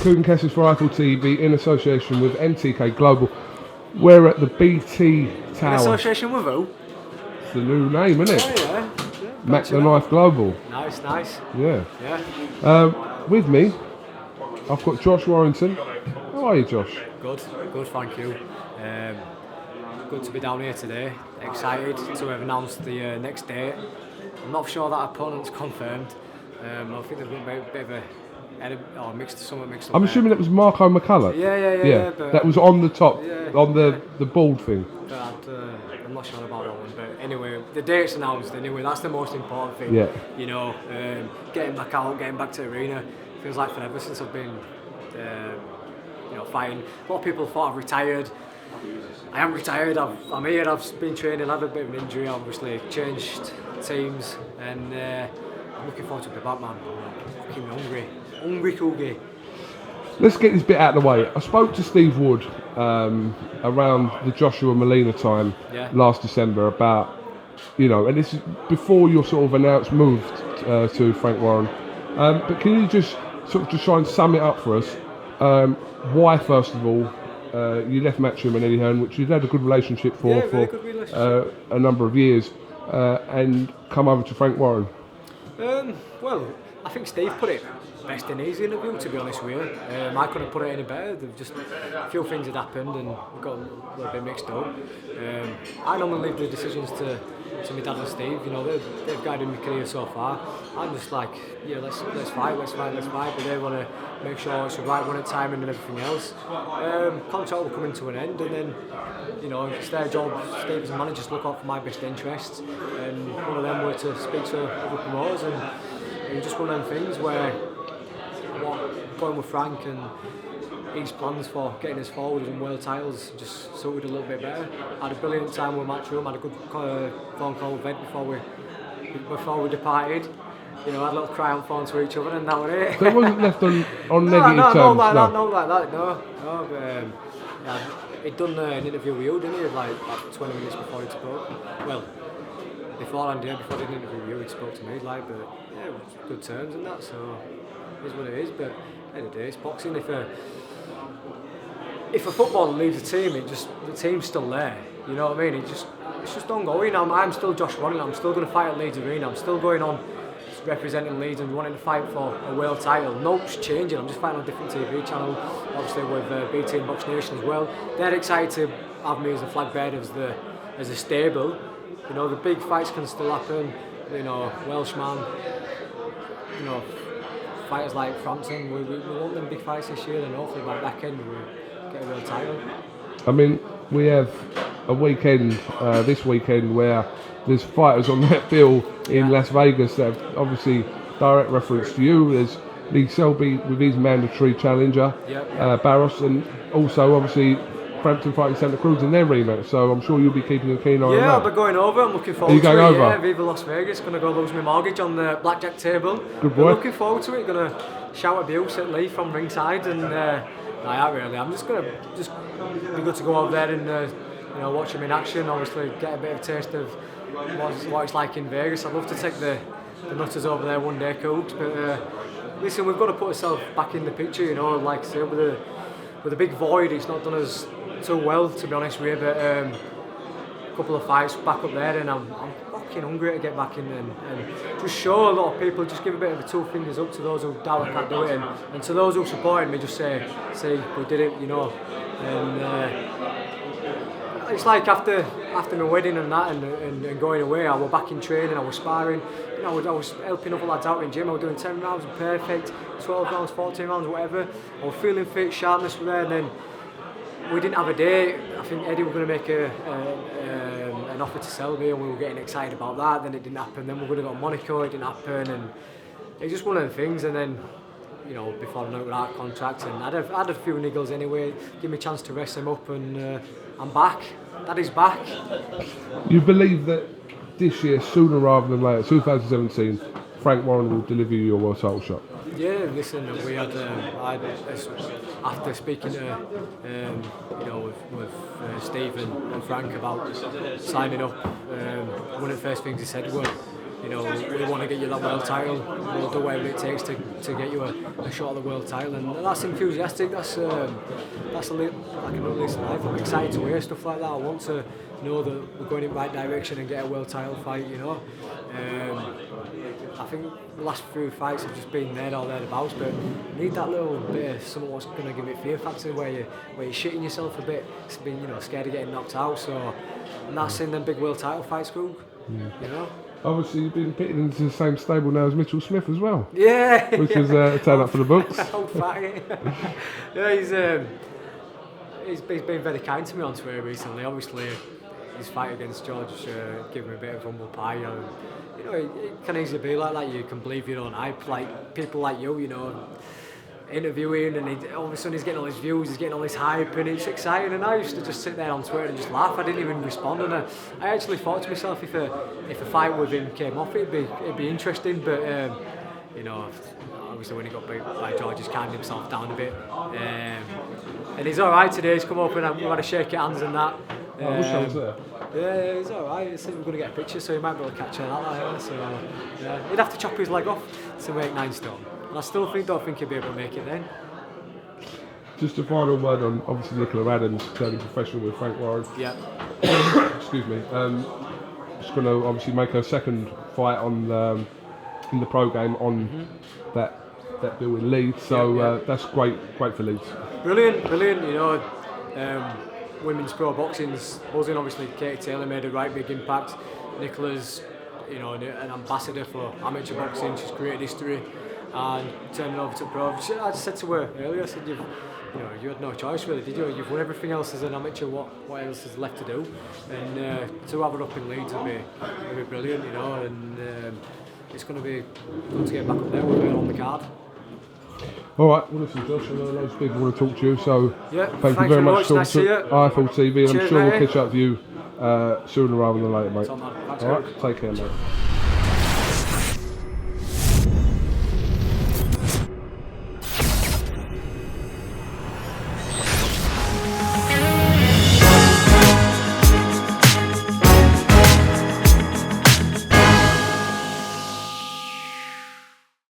KUGAN CASSIUS for Eiffel TV in association with NTK Global. We're at the BT Tower. In association with who? It's the new name, isn't it? Yeah. Mac the Knife Global. Nice. Yeah. With me, I've got Josh Warrington. How are you, Josh? Good, thank you. Good to be down here today. Excited to have announced the next date. I'm not sure that our opponent's confirmed. I think there's been a bit of a mixed up. I'm assuming that was Marco McCulloch. Yeah. But that was on the top, on the board thing. But I'm not sure about that one. But anyway, the date's announced anyway. That's the most important thing. Yeah. You know, getting back out, getting back to the arena. Feels like forever since I've been, fighting. A lot of people thought I've retired. I am retired. I'm here. I've been training. I had a bit of an injury. Obviously, changed teams, and I'm looking forward to be back, man. I'm fucking hungry Kugi. Let's get this bit out of the way. I spoke to Steve Wood around the Joshua Molina time last December about, and this is before your sort of announced move to Frank Warren. But can you just try and sum it up for us? Why, first of all, you left Matchroom and HEARN, which you've had a good relationship for a number of years, and come over to Frank Warren? Well, I think Steve put it best in his interview, to be honest with you. I couldn't put it any better. Just a few things had happened and we got a little bit mixed up. I normally leave the decisions to my dad and Steve. They've guided my career so far. I'm just like, let's fight. But they want to make sure it's the right one at time and everything else. Contract will come to an end, and then it's their job, Steve as a manager, to look out for my best interests. And one of them were to speak to other promoters, and it was just one of them things where going with Frank and his plans for getting us forward and world titles just suited a little bit better. I had a brilliant time with Matchroom. I had a good phone call with Ed before we departed. I had a little cry on phone to each other, and that was it. So it wasn't left on negative terms? Not like that. But he'd done an interview with you, didn't he? Like 20 minutes before he spoke. Well, before the interview with you, he spoke to me. But it was good terms and that. So it is what it is. But at the end of the day, it's boxing. If a footballer leaves the team, the team's still there. You know what I mean? It's just ongoing. I'm still Josh Warrington. I'm still going to fight at Leeds Arena. I'm still going on representing Leeds and wanting to fight for a world title. Nope's changing. I'm just fighting on a different TV channel, obviously with BT and BoxNation as well. They're excited to have me as a flag bearer as a stable. The big fights can still happen. Welshman. Fighters like Frampton. We want them big fights this year, and hopefully by the back end we'll get a world title. I mean, we have a weekend this weekend where there's fighters on that bill in Las Vegas that have obviously direct reference to you. There's SELBY with his mandatory challenger, Barros, and also obviously Frampton fighting Santa Cruz in their rematch. So I'm sure you'll be keeping a keen eye on that. Yeah, I'll be going over. I'm looking forward to it. Are you going over? Yeah, Viva Las Vegas. Going to go lose my mortgage on the blackjack table. Good boy. I'm looking forward to it. Going to shout abuse at Lee from ringside, and I'm just going to be good to go over there and watch him in action. Obviously, get a bit of a taste of what it's like in Vegas. I'd love to take the nutters over there one day, Cougs. But listen, we've got to put ourselves back in the picture. Like I say, with a big void, it's not done us too well, to be honest with you. But a couple of fights back up there, and I'm fucking hungry to get back in and just show a lot of people. Just give a bit of a two fingers up to those who doubt I can't do it, and to those who supported me, just say, "See, we did it," And it's like after my wedding and that, and going away, I was back in training, I was sparring, I was helping other lads out in gym. I was doing 10 rounds perfect, 12 rounds, 14 rounds, whatever. I was feeling fit, sharpness was there, and then we didn't have a day. I think Eddie was going to make an offer to SELBY, and we were getting excited about that. Then it didn't happen. Then we were going to go to Monaco, it didn't happen, and it was just one of the things. And then, before I know that contract, and I had a few niggles anyway. Give me a chance to rest them up, and I'm back. Daddy's back. You believe that this year, sooner rather than later, 2017, Frank Warren will deliver you your world title shot? Yeah, listen, we had after speaking to with Steve and Frank about signing up, one of the first things he said was, you know, we want to get you that world title. We'll do whatever it takes to get you a shot at the world title, and that's enthusiastic. That's like another lease of life. I'm excited to hear stuff like that. I want to know that we're going in the right direction and get a world title fight. You know, I think the last few fights have just been there or thereabouts, but you need that little bit of something what's going to give it fear factor, where you're shitting yourself a bit, being, you know, scared of getting knocked out. So, and that's in them big world title fights, Krug. You know. Obviously, you've been pitted into the same stable now as Mitchell Smith as well. Yeah. Which is a turn up for the books. Old fatty. Yeah, he's been very kind to me on Twitter recently. Obviously, his fight against George gave me a bit of humble pie. You know, it can easily be like that. You can believe your own hype, like people like you know, interviewing, and all of a sudden he's getting all his views, he's getting all his hype, and it's exciting. And I used to just sit there on Twitter and just laugh. I didn't even respond, and I actually thought to myself, if a fight with him came off, it'd be interesting. But you know, obviously when he got beat by George, he's calmed himself down a bit, and he's all right today. He's come up and we've had a shake of hands and that. I wish I was there. Yeah, he's all right. I think we're going to get a picture, so he might be able to catch that later. So yeah, he'd have to chop his leg off to make 9 stone. And I still don't think he'll be able to make it then. Just a final word on obviously Nicola Adams turning professional with Frank Warren. Yeah. Excuse me. She's going to obviously make her second fight on in the pro game on that bill in Leeds. So that's great for Leeds. Brilliant. You know, women's pro boxing's buzzing. Obviously, Katie Taylor made a right big impact. Nicola's, you know, an ambassador for amateur boxing. She's created history, and turning over to pro. I just said to her earlier, I said, you had no choice really, did you? You've won everything else as an amateur. What else is left to do? And to have her up in Leeds will be brilliant, you know. And it's going to be good to get back up there with her on the card. All right, well listen Josh, I know loads of people want to talk to you, so thank you thanks very much for nice talking to IFL TV, and I'm Cheers, sure mate. we'll catch up with you sooner rather than later, mate. Thanks, all right, take care, mate.